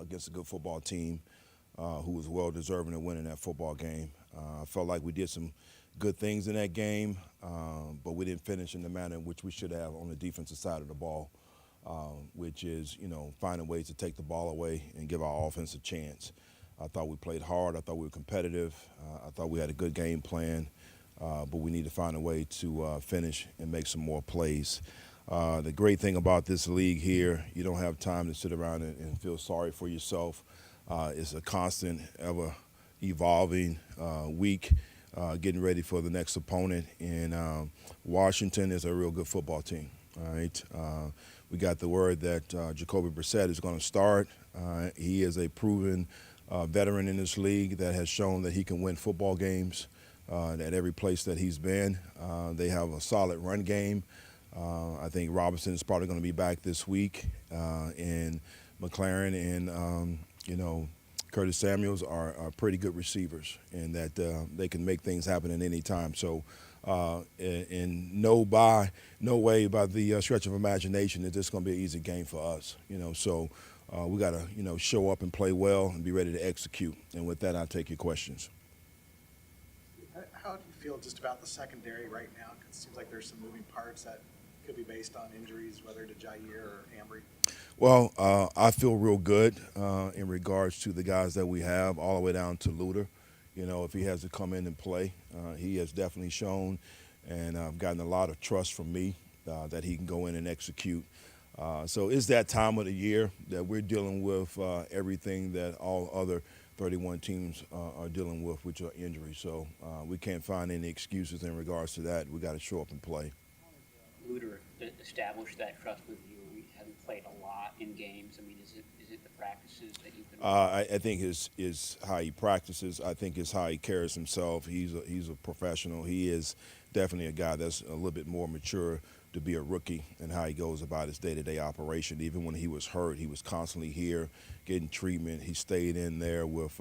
against a good football team who was well deserving of winning that football game. I felt like we did some good things in that game, but we didn't finish in the manner in which we should have on the defensive side of the ball, which is, finding ways to take the ball away and give our offense a chance. I thought we played hard. I thought we were competitive. I thought we had a good game plan, but we need to find a way to finish and make some more plays. The great thing about this league here, you don't have time to sit around and feel sorry for yourself. It's a constant, ever evolving week, getting ready for the next opponent. And Washington is a real good football team. All right. We got the word that Jacoby Brissett is going to start. He is a proven veteran in this league that has shown that he can win football games at every place that he's been. They have a solid run game. I think Robinson is probably going to be back this week, and McLaren and Curtis Samuels are pretty good receivers, and that they can make things happen at any time. So, in no way by the stretch of imagination that this is going to be an easy game for us. So we got to show up and play well and be ready to execute. And with that, I'll take your questions. How do you feel just about the secondary right now? 'Cause it seems like there's some moving parts that could be based on injuries, whether to Jair or Ambry. Well, I feel real good in regards to the guys that we have, all the way down to Luter. If he has to come in and play, he has definitely shown, and I've gotten a lot of trust from me that he can go in and execute. So it's that time of the year that we're dealing with everything that all other 31 teams are dealing with, which are injuries. So we can't find any excuses in regards to that. We got to show up and play. Luter established that trust with you. We haven't played a lot in games. I mean, is it the practices that you've been? I think is how he practices. I think it's how he carries himself. He's a professional. He is definitely a guy that's a little bit more mature to be a rookie, and how he goes about his day-to-day operation. Even when he was hurt, he was constantly here getting treatment. He stayed in there with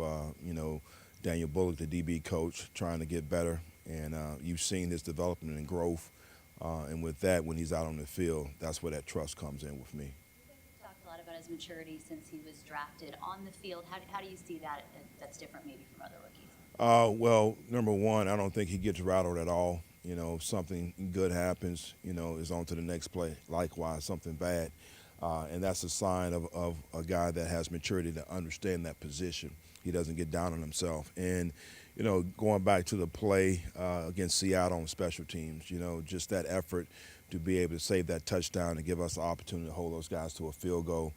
Daniel Bullock, the DB coach, trying to get better. And you've seen his development and growth. And with that, when he's out on the field, that's where that trust comes in with me. You talked a lot about his maturity since he was drafted. On the field, how do you see that that's different maybe from other rookies? Well, number one, I don't think he gets rattled at all. If something good happens, is on to the next play. Likewise, something bad. And that's a sign of a guy that has maturity to understand that position. He doesn't get down on himself. And going back to the play against Seattle on special teams, just that effort to be able to save that touchdown and give us the opportunity to hold those guys to a field goal.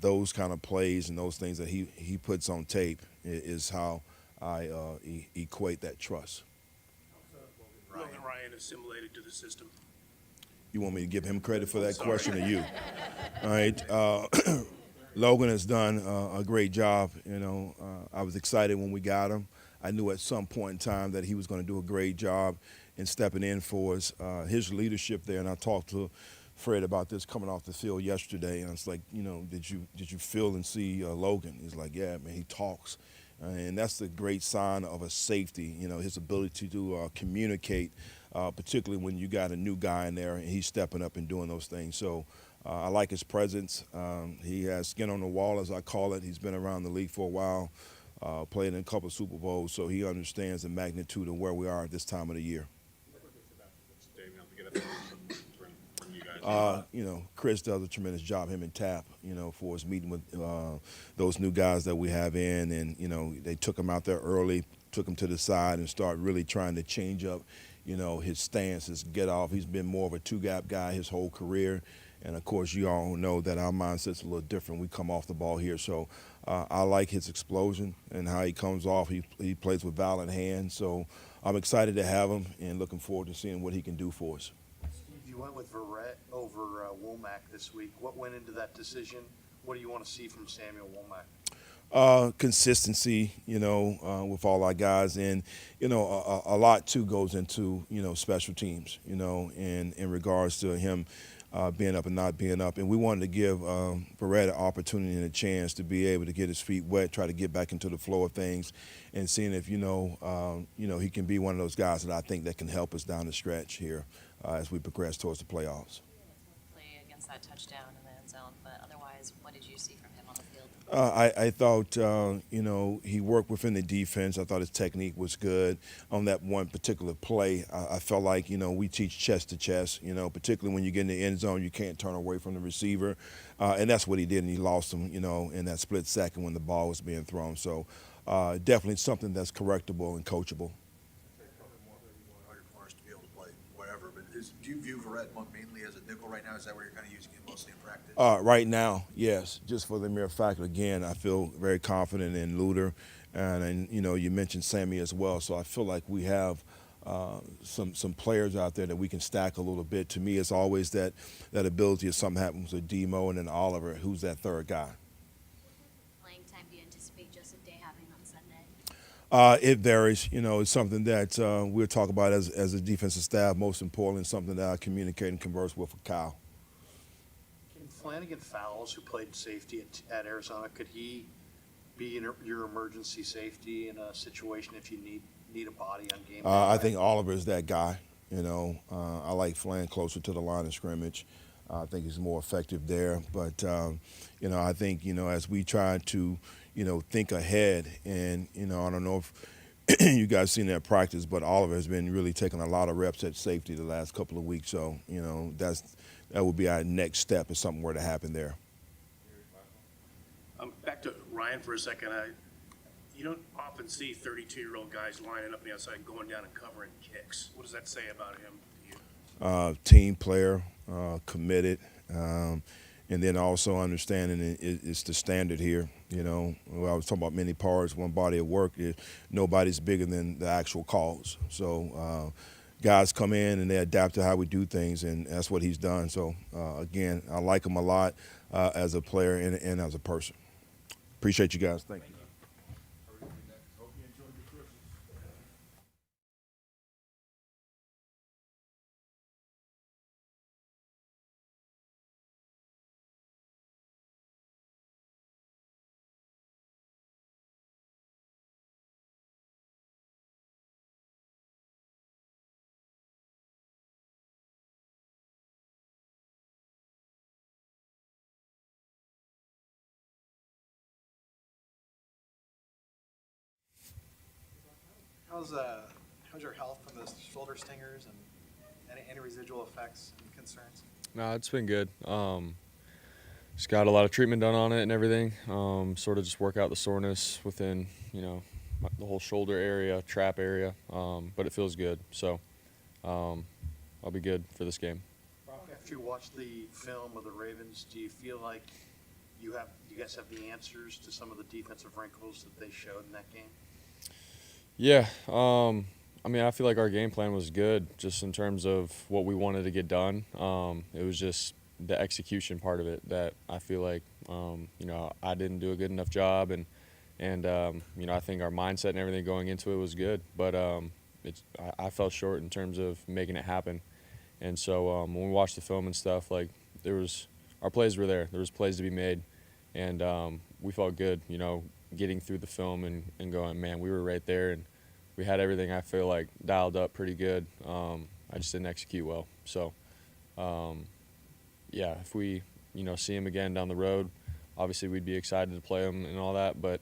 Those kind of plays and those things that he puts on tape is how I equate that trust. Logan Ryan assimilated to the system. You want me to give him credit for that question or you? All right. Logan has done a great job. I was excited when we got him. I knew at some point in time that he was going to do a great job in stepping in for us. His leadership there, and I talked to Fred about this coming off the field yesterday, and I was like, did you feel and see Logan? He's like, yeah, man, he talks. And that's the great sign of a safety, his ability to communicate, particularly when you got a new guy in there and he's stepping up and doing those things. So I like his presence. He has skin on the wall, as I call it. He's been around the league for a while, played in a couple of Super Bowls, so he understands the magnitude of where we are at this time of the year. Chris does a tremendous job, him and Tap, for his meeting with those new guys that we have in. And, they took him out there early, took him to the side and started really trying to change up, his stance, his get off. He's been more of a two-gap guy his whole career. And, of course, you all know that our mindset's a little different. We come off the ball here. So I like his explosion and how he comes off. He plays with violent hands. So I'm excited to have him and looking forward to seeing what he can do for us. You went with Verrett over Womack this week. What went into that decision? What do you want to see from Samuel Womack? Consistency, with all our guys. And, a lot, too, goes into, special teams, in regards to him being up and not being up. And we wanted to give Verrett an opportunity and a chance to be able to get his feet wet, try to get back into the flow of things, and seeing if, he can be one of those guys that I think that can help us down the stretch here as we progress towards the playoffs. Play against that touchdown in the end zone. But otherwise, what did you see from him on the field? I thought, he worked within the defense. I thought his technique was good on that one particular play. I felt like, we teach chest to chest, particularly when you get in the end zone, you can't turn away from the receiver. And that's what he did, and he lost him, in that split second when the ball was being thrown. So definitely something that's correctable and coachable. To be able to play whatever, but do you view Verrett mainly as a nickel right now? Is that where you're kind of using him mostly in practice? Right now, yes. Just for the mere fact, again, I feel very confident in Luter, and you mentioned Sammy as well. So I feel like we have some players out there that we can stack a little bit. To me, it's always that ability if something happens with Demo and then Oliver, who's that third guy. Playing time do you anticipate Joseph Day having on Sunday? It varies. It's something that we'll talk about as a defensive staff. Most importantly, something that I communicate and converse with Kyle. Can Flanagan Fowles, who played safety at Arizona, could he be your emergency safety in a situation if you need a body on game day? I think Oliver is that guy. I like Flan closer to the line of scrimmage. I think he's more effective there. But, I think, as we try to, think ahead, and, I don't know if you guys seen that practice, but Oliver has been really taking a lot of reps at safety the last couple of weeks. So, that would be our next step if something were to happen there. Back to Ryan for a second. You don't often see 32-year-old guys lining up on the outside and going down and covering kicks. What does that say about him to you? Team player, committed, and then also understanding it's the standard here. I was talking about many parts, one body of work. Nobody's bigger than the actual cause. So guys come in and they adapt to how we do things, and that's what he's done. So, again, I like him a lot as a player and as a person. Appreciate you guys. Thank you. How's your health from the shoulder stingers and any residual effects and concerns? No, it's been good. Just got a lot of treatment done on it and everything. Sort of just work out the soreness within, the whole shoulder area, trap area. But it feels good. So I'll be good for this game. After you watch the film of the Ravens, do you feel like you guys have the answers to some of the defensive wrinkles that they showed in that game? Yeah. I feel like our game plan was good just in terms of what we wanted to get done. It was just the execution part of it that I feel like, I didn't do a good enough job. And I think our mindset and everything going into it was good. But I fell short in terms of making it happen. And so when we watched the film and stuff, like our plays were there. There was plays to be made. And we felt good, getting through the film and going, man, we were right there. And we had everything, I feel like, dialed up pretty good. I just didn't execute well. So, if we, see him again down the road, obviously we'd be excited to play him and all that. But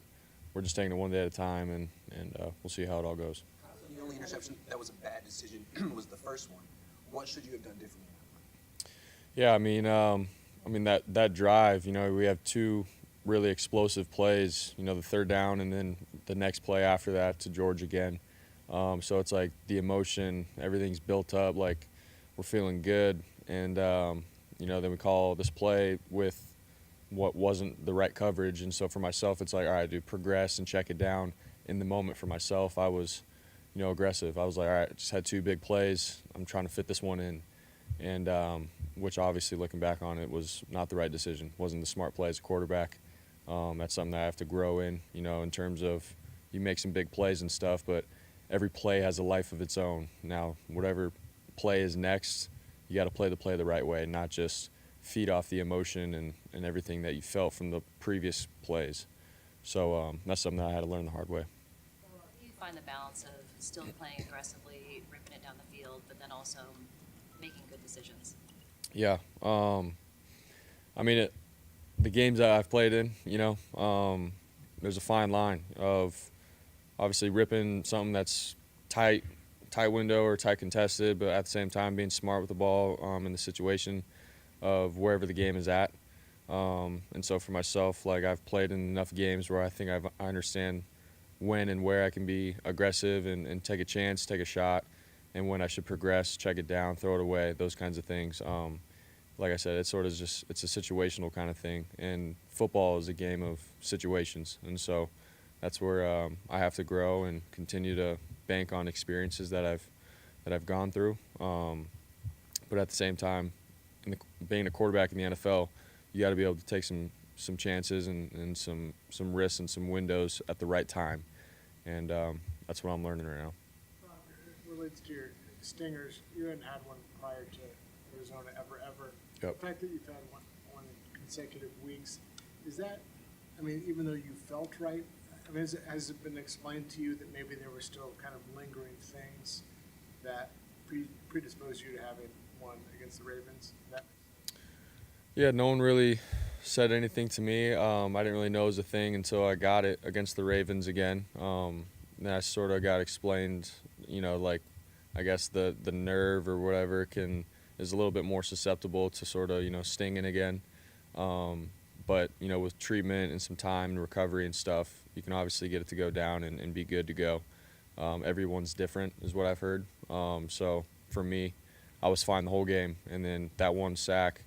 we're just taking it one day at a time, and we'll see how it all goes. The only interception that was a bad decision was the first one. What should you have done differently? Yeah, that drive, we have two really explosive plays, the third down and then the next play after that to George again. So it's like the emotion, everything's built up, like we're feeling good. And, then we call this play with what wasn't the right coverage. And so for myself, it's like, all right, dude, progress and check it down. In the moment for myself, I was, aggressive. I was like, all right, just had two big plays. I'm trying to fit this one in. And which obviously looking back on it was not the right decision. Wasn't the smart play as a quarterback. That's something that I have to grow in terms of you make some big plays and stuff, but every play has a life of its own. Now, whatever play is next, you got to play the play the right way, not just feed off the emotion and everything that you felt from the previous plays. So that's something that I had to learn the hard way. How do you find the balance of still playing aggressively, ripping it down the field, but then also making good decisions? Yeah. I mean, the games that I've played in, there's a fine line of obviously ripping something that's tight window or tight contested, but at the same time being smart with the ball in the situation of wherever the game is at. And so for myself, like I've played in enough games where I think I understand when and where I can be aggressive and take a chance, take a shot, and when I should progress, check it down, throw it away, those kinds of things. Like I said, it's sort of just it's a situational kind of thing, and football is a game of situations, and so that's where I have to grow and continue to bank on experiences that I've gone through. But at the same time, being a quarterback in the NFL, you got to be able to take some chances and some risks and some windows at the right time, and that's what I'm learning right now. It relates to your stingers. You hadn't had one prior to Arizona ever. Yep. The fact that you've had one in consecutive weeks, is that, I mean, even though you felt right, I mean, has it been explained to you that maybe there were still kind of lingering things that predisposed you to having one against the Ravens? Yeah, no one really said anything to me. I didn't really know it was a thing until I got it against the Ravens again. Then I sort of got explained, like I guess the nerve or whatever is a little bit more susceptible to sort of, stinging again. But, with treatment and some time and recovery and stuff, you can obviously get it to go down and be good to go. Everyone's different is what I've heard. So for me, I was fine the whole game. And then that one sack,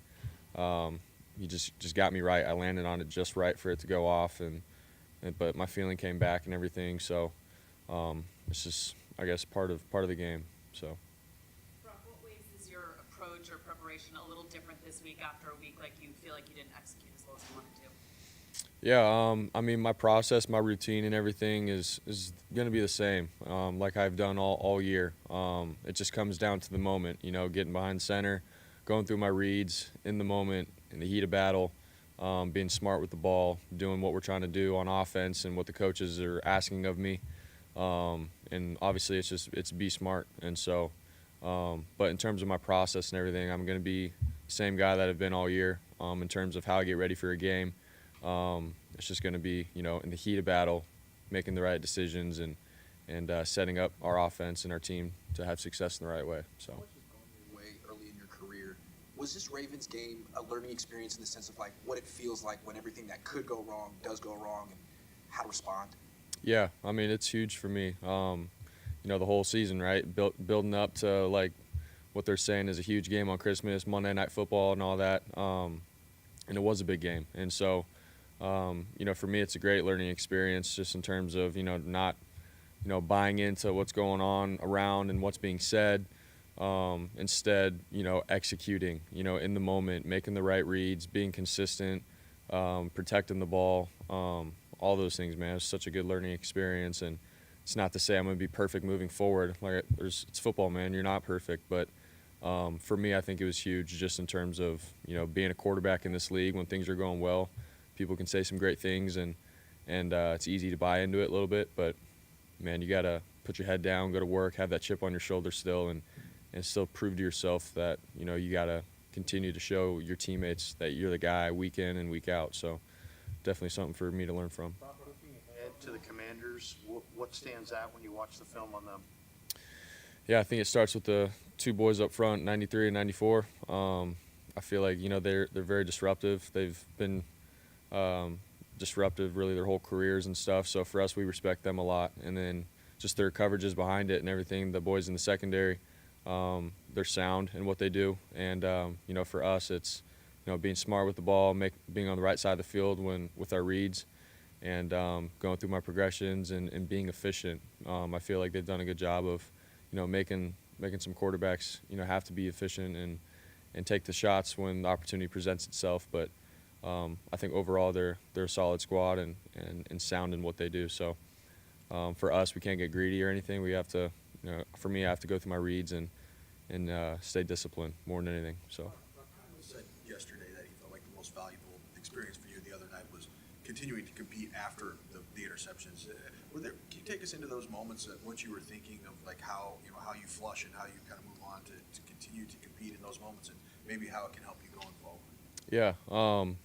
he just got me right. I landed on it just right for it to go off, but my feeling came back and everything. So it's just, I guess, part of the game. So. Brock, what ways is your approach or preparation a little different this week after a week like you feel like you didn't execute as well as you wanted to? Yeah, I mean, my process, my routine and everything is going to be the same, like I've done all year. It just comes down to the moment, getting behind center, going through my reads in the moment, in the heat of battle, being smart with the ball, doing what we're trying to do on offense and what the coaches are asking of me. And obviously it's be smart. And so, but in terms of my process and everything, I'm going to be the same guy that I've been all year, in terms of how I get ready for a game. It's just going to be, in the heat of battle, making the right decisions and setting up our offense and our team to have success in the right way. So. Way early in your career, was this Ravens game a learning experience in the sense of like what it feels like when everything that could go wrong does go wrong and how to respond? Yeah, I mean, it's huge for me. The whole season, right? Building up to like what they're saying is a huge game on Christmas, Monday Night Football, and all that. And it was a big game. And so, for me, it's a great learning experience just in terms of not buying into what's going on around and what's being said. Instead, executing, in the moment, making the right reads, being consistent, protecting the ball. All those things, man. It's such a good learning experience, and it's not to say I'm going to be perfect moving forward. Like it's football, man. You're not perfect, but for me, I think it was huge just in terms of being a quarterback in this league. When things are going well, people can say some great things, and it's easy to buy into it a little bit. But man, you got to put your head down, go to work, have that chip on your shoulder still, and still prove to yourself that you got to continue to show your teammates that you're the guy week in and week out. So. Definitely something for me to learn from. Looking ahead to the Commanders, what stands out when you watch the film on them? Yeah, I think it starts with the two boys up front, 93 and 94. I feel like they're very disruptive. They've been disruptive really their whole careers and stuff. So for us, we respect them a lot. And then just their coverages behind it and everything. The boys in the secondary, they're sound in what they do. And for us, it's being smart with the ball, being on the right side of the field with our reads, and going through my progressions and being efficient. I feel like they've done a good job of, making some quarterbacks, have to be efficient and take the shots when the opportunity presents itself. But I think overall they're a solid squad and sound in what they do. So for us, we can't get greedy or anything. We have to, for me, I have to go through my reads and stay disciplined more than anything. So. Said yesterday that he felt like the most valuable experience for you the other night was continuing to compete after the interceptions. Can you take us into those moments of what you were thinking of, like how you flush and how you kind of move on to continue to compete in those moments, and maybe how it can help you going forward? Yeah. You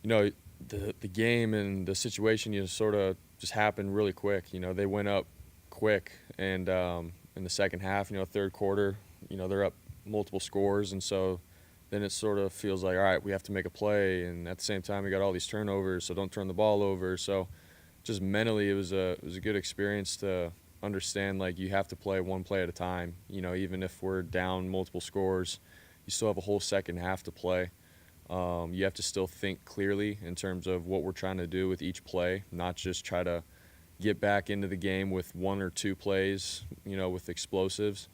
know, the game and the situation, sort of just happened really quick. They went up quick, and in the second half, third quarter, they're up multiple scores, and so then it sort of feels like, all right, we have to make a play, and at the same time, we got all these turnovers, so don't turn the ball over. So just mentally, it was a good experience to understand, like, you have to play one play at a time. Even if we're down multiple scores, you still have a whole second half to play. You have to still think clearly in terms of what we're trying to do with each play, not just try to get back into the game with one or two plays, with explosives.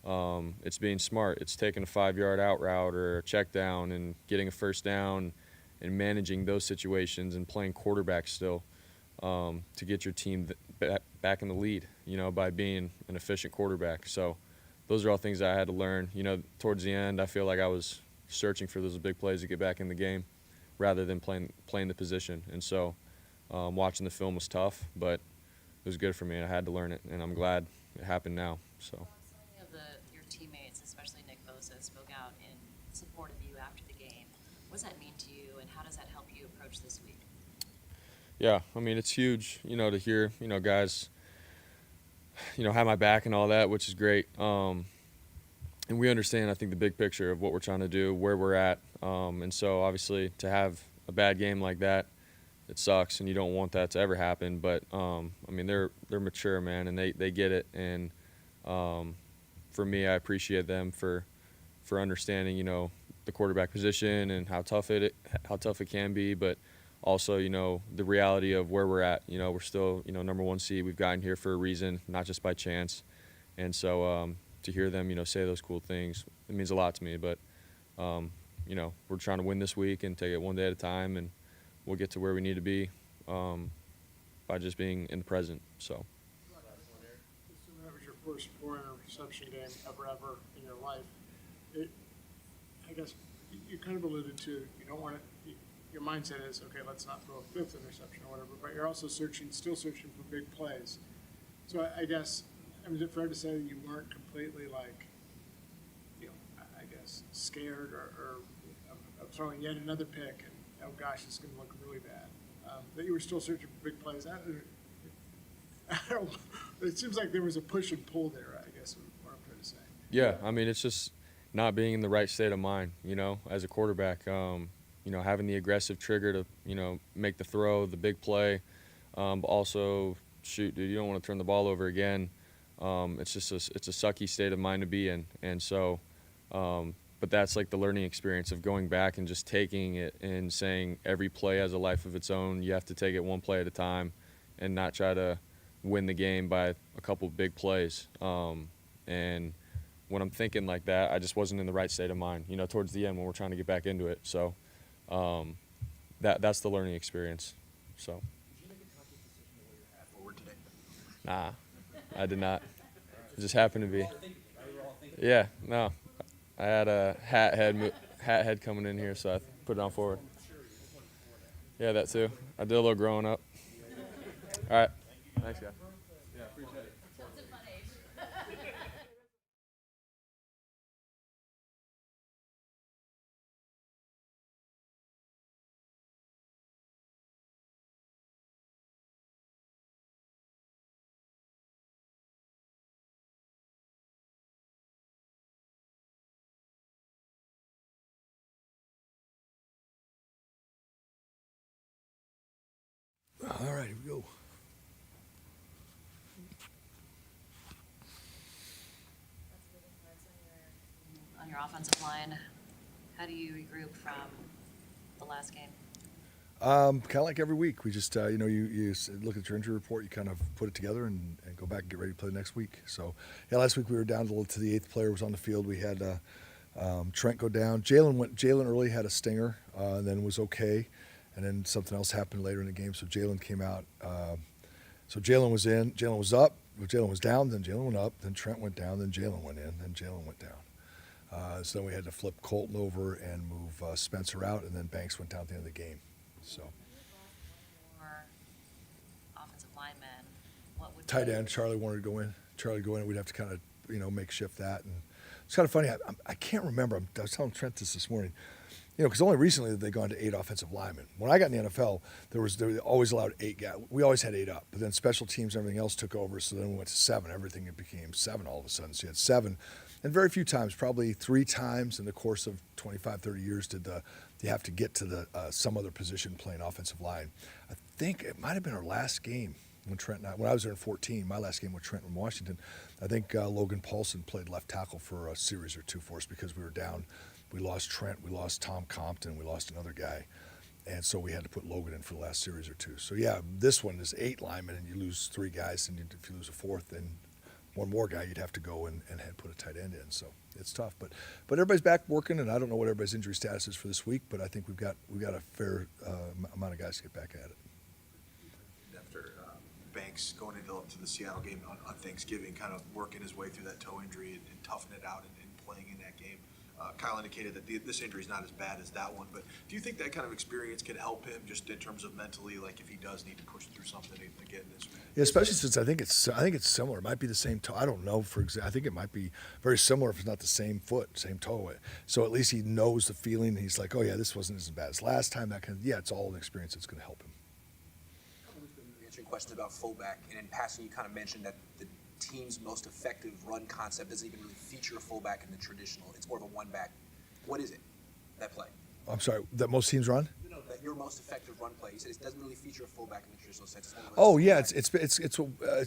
It's being smart. It's taking a 5-yard out route or a check down and getting a first down and managing those situations and playing quarterback still to get your team back in the lead, by being an efficient quarterback. So those are all things that I had to learn. Towards the end, I feel like I was searching for those big plays to get back in the game rather than playing the position. And so watching the film was tough, but it was good for me. I had to learn it, and I'm glad it happened now. So. So many of your teammates, especially Nick Bosa, spoke out in support of you after the game. What does that mean to you, and how does that help you approach this week? Yeah, I mean, it's huge, to hear, guys, have my back and all that, which is great. And we understand, I think, the big picture of what we're trying to do, where we're at. And so, obviously, to have a bad game like that, it sucks, and you don't want that to ever happen. But, I mean, they're mature, man, and they get it. And for me, I appreciate them for understanding, the quarterback position and how tough it can be. But also, the reality of where we're at. We're still, number 1 seed. We've gotten here for a reason, not just by chance. And so to hear them, say those cool things, it means a lot to me. But, we're trying to win this week and take it one day at a time, and we'll get to where we need to be by just being in the present. So. Assuming that was your first 4-interception game ever in your life, I guess you kind of alluded to, you don't want to, your mindset is, okay, let's not throw a 5th interception or whatever, but you're also still searching for big plays. So I guess, is it fair to say that you weren't completely I guess, scared or of throwing yet another pick and, oh gosh, it's going to look really bad? That you were still searching for big plays? I don't, it seems like there was a push and pull there, I guess, what I'm trying to say. Yeah, I mean, it's just not being in the right state of mind, as a quarterback. Having the aggressive trigger to, make the throw, the big play, but also, shoot, dude, you don't want to turn the ball over again. It's just it's a sucky state of mind to be in. And so, but that's like the learning experience of going back and just taking it and saying every play has a life of its own. You have to take it one play at a time and not try to win the game by a couple of big plays. And when I'm thinking like that, I just wasn't in the right state of mind, towards the end when we're trying to get back into it. So that's the learning experience. So. Did you make a conscious decision to wear your hat forward today? Nah, I did not. It just happened to be. Yeah, no. I had a hat head coming in here, so I put it on forward. Yeah, that too. I did a little growing up. All right. Thanks, guys. Yeah, appreciate it. All right, here we go. On your offensive line, how do you regroup from the last game? Kind of like every week. We just, you look at your injury report, you kind of put it together and go back and get ready to play next week. So, yeah, last week we were down to the 8th player was on the field. We had Trent go down. Jalen early had a stinger and then was okay. And then something else happened later in the game, so Jalen came out. So Jalen was in. Jalen was up. Jalen was down. Then Jalen went up. Then Trent went down. Then Jalen went in. Then Jalen went down. So then we had to flip Colton over and move Spencer out, and then Banks went down at the end of the game. So. Or offensive linemen, what would Tight end, Charlie wanted to go in. We'd have to kind of, makeshift that. And it's kind of funny. I can't remember. I was telling Trent this morning. because only recently have they gone to 8 offensive linemen. When I got in the NFL, they were always allowed 8 guys. We always had 8 up, but then special teams and everything else took over, so then we went to 7. Everything became 7 all of a sudden. So you had 7, and very few times, probably 3 times in the course of 25, 30 years, did you have to get to the some other position playing offensive line. I think it might have been our last game when when I was there in 14, my last game with Trent in Washington. I think Logan Paulson played left tackle for a series or 2 for us because we were down. We lost Trent, we lost Tom Compton, we lost another guy. And so we had to put Logan in for the last series or 2. So, yeah, this one is 8 linemen, and you lose 3 guys, and if you lose a 4th, then one more guy, you'd have to go and put a tight end in. So it's tough. But everybody's back working, and I don't know what everybody's injury status is for this week, but I think we've got a fair amount of guys to get back at it. After Banks going into the Seattle game on Thanksgiving, kind of working his way through that toe injury and toughing it out and playing in that game. Kyle indicated that this injury is not as bad as that one, but do you think that kind of experience can help him just in terms of mentally, like if he does need to push through something to get in this? Yeah, especially since I think it's similar. It might be the same toe. I don't know I think it might be very similar if it's not the same foot, same toe. So at least he knows the feeling. He's like, oh yeah, this wasn't as bad as last time. It's all an experience that's going to help him. Answering questions about fullback, and in passing, you kind of mentioned that the team's most effective run concept doesn't even really feature a fullback in the traditional. It's more of a one-back. What is it, that play? I'm sorry, that most teams run? No, that your most effective run play. You said it doesn't really feature a fullback in the traditional sense. Oh yeah, it's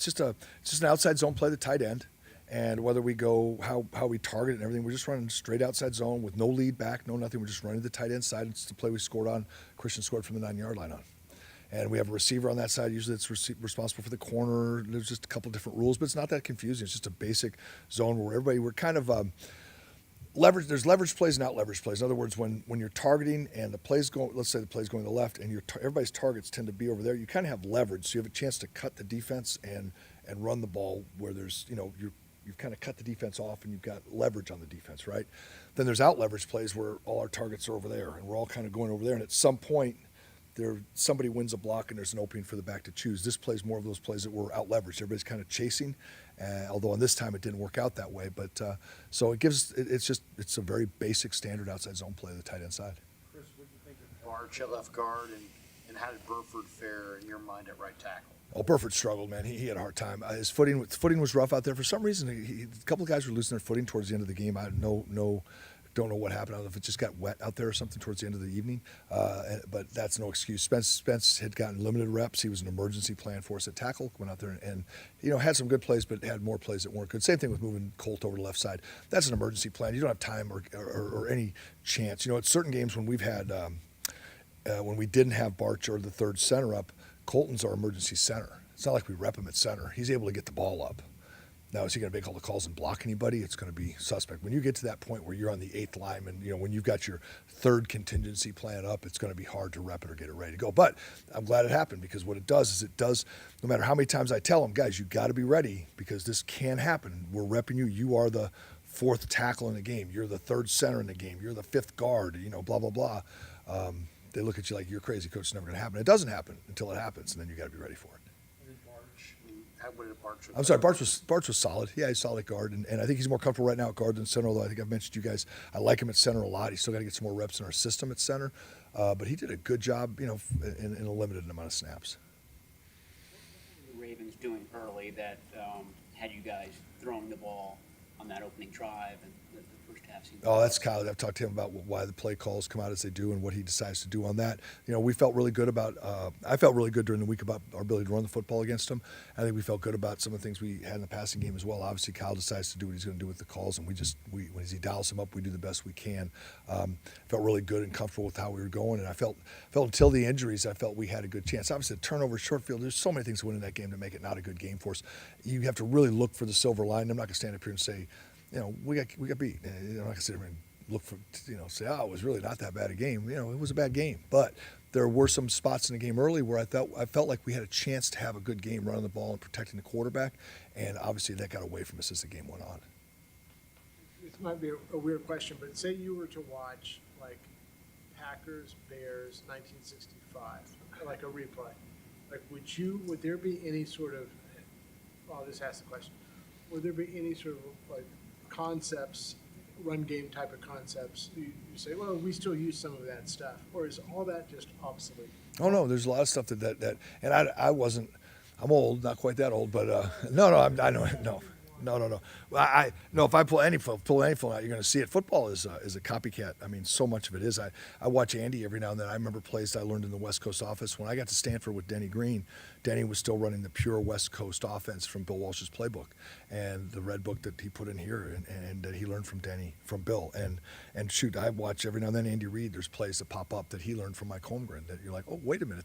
just an outside zone play, the tight end, and whether we go how we target it and everything, we're just running straight outside zone with no lead back, no nothing. We're just running the tight end side. It's the play we scored on. Christian scored from the 9-yard line on. And we have a receiver on that side. Usually it's responsible for the corner. There's just a couple different rules, but it's not that confusing. It's just a basic zone where we're kind of leverage. There's leverage plays and out leverage plays. In other words, when you're targeting and the play's going, let's say the play's going to the left, and everybody's targets tend to be over there, you kind of have leverage. So you have a chance to cut the defense and run the ball where there's, you've kind of cut the defense off and you've got leverage on the defense, right? Then there's out leverage plays where all our targets are over there, and we're all kind of going over there. And at some point, somebody wins a block and there's an opening for the back to choose. This plays more of those plays that were out leveraged. Everybody's kind of chasing, although on this time it didn't work out that way. But so it's a very basic standard outside zone play, the tight end side. Chris, what do you think of Barch at left guard, and how did Burford fare in your mind at right tackle? Oh, Burford struggled, man. He had a hard time. His footing was rough out there. For some reason, a couple of guys were losing their footing towards the end of the game. I don't know what happened. I don't know if it just got wet out there or something towards the end of the evening, but that's no excuse. Spence had gotten limited reps. He was an emergency plan for us at tackle. Went out there and had some good plays, but had more plays that weren't good. Same thing with moving Colt over to the left side. That's an emergency plan. You don't have time or any chance. At certain games when we've had when we didn't have Barch or the third center up, Colton's our emergency center. It's not like we rep him at center. He's able to get the ball up. Now, is he going to make all the calls and block anybody? It's going to be suspect. When you get to that point where you're on the 8th lineman, when you've got your third contingency plan up, it's going to be hard to rep it or get it ready to go. But I'm glad it happened, because what it does, no matter how many times I tell them, guys, you got to be ready because this can happen. We're repping you. You are the 4th tackle in the game. You're the 3rd center in the game. You're the 5th guard, blah, blah, blah. They look at you like you're crazy, coach. It's never going to happen. It doesn't happen until it happens, and then you got to be ready for it. I'm sorry, Barch was solid. Yeah, he's solid guard, and I think he's more comfortable right now at guard than center, although I think I've mentioned to you guys, I like him at center a lot. He's still got to get some more reps in our system at center, but he did a good job, in a limited amount of snaps. The Ravens doing early that had you guys throwing the ball on that opening drive and the first half seemed. Oh, that's Kyle. I've talked to him about why the play calls come out as they do and what he decides to do on that. We felt really good about. I felt really good during the week about our ability to run the football against him. I think we felt good about some of the things we had in the passing game as well. Obviously, Kyle decides to do what he's going to do with the calls, and when he dials them up, we do the best we can. Felt really good and comfortable with how we were going, and I felt until the injuries, I felt we had a good chance. Obviously, the turnover, short field. There's so many things to win in that game to make it not a good game for us. You have to really look for the silver line. I'm not going to stand up here and say, we got beat. I'm not going to sit here and look for, say, it was really not that bad a game. It was a bad game. But there were some spots in the game early where I felt like we had a chance to have a good game running the ball and protecting the quarterback. And obviously that got away from us as the game went on. This might be a weird question, but say you were to watch, like, Packers, Bears, 1965, like a replay. Like, would there be any sort of, I'll just ask the question, would there be any sort of, like, concepts run game type of concepts, you say, well, we still use some of that stuff, or is all that just obsolete? Oh no, there's a lot of stuff that and I wasn't. I'm old, not quite that old, but no, I know, no. Well, no. If I pull any phone out, you're going to see it. Football is a copycat. I mean, so much of it is. I watch Andy every now and then. I remember plays I learned in the West Coast office when I got to Stanford with Denny Green. Denny was still running the pure West Coast offense from Bill Walsh's playbook and the red book that he put in here and that he learned from Bill. And shoot, I watch every now and then Andy Reid. There's plays that pop up that he learned from Mike Holmgren that you're like, oh, wait a minute,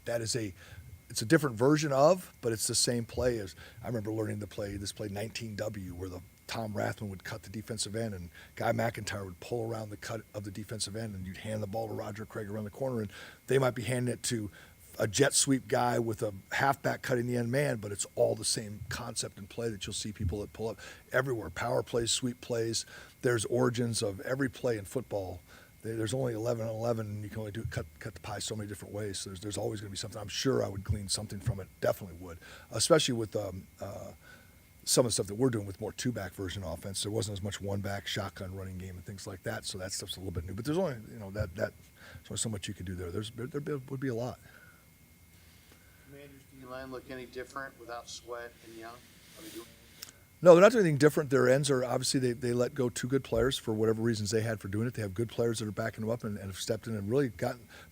it's a different version of, but it's the same play as I remember learning this play 19W, where the Tom Rathman would cut the defensive end and Guy McIntyre would pull around the cut of the defensive end, and you'd hand the ball to Roger Craig around the corner, and they might be handing it to a jet sweep guy with a halfback cutting the end man, but it's all the same concept and play that you'll see people that pull up everywhere. Power plays, sweep plays. There's origins of every play in football. There's only 11 on 11, and you can only cut the pie so many different ways. So there's always going to be something. I'm sure I would glean something from it. Definitely would, especially with some of the stuff that we're doing with more two-back version offense. There wasn't as much one-back shotgun running game and things like that. So that stuff's a little bit new. But there's only there's only so much you could do there. There would be a lot. Commanders D-line look any different without Sweat and Young? Are they doing? No, they're not doing anything different. Their ends are obviously they let go two good players for whatever reasons they had for doing it. They have good players that are backing them up and have stepped in and really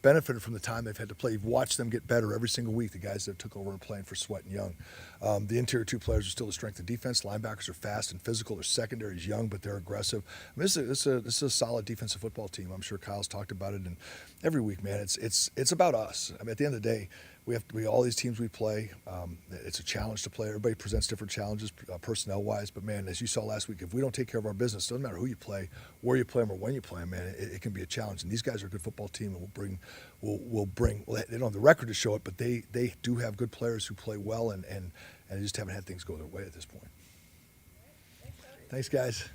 benefited from the time they've had to play. You've watched them get better every single week, the guys that took over and playing for Sweat and Young. The interior two players are still the strength of defense. Linebackers are fast and physical. Their secondary is young, but they're aggressive. I mean, this is a solid defensive football team. I'm sure Kyle's talked about it, and every week, man, it's about us. I mean, at the end of the day, all these teams we play, it's a challenge to play. Everybody presents different challenges personnel-wise, but man, as you saw last week, if we don't take care of our business, it doesn't matter who you play, where you play them, or when you play them, man, it can be a challenge. And these guys are a good football team, and they don't have the record to show it, but they do have good players who play well, and they just haven't had things go their way at this point. Thanks, guys.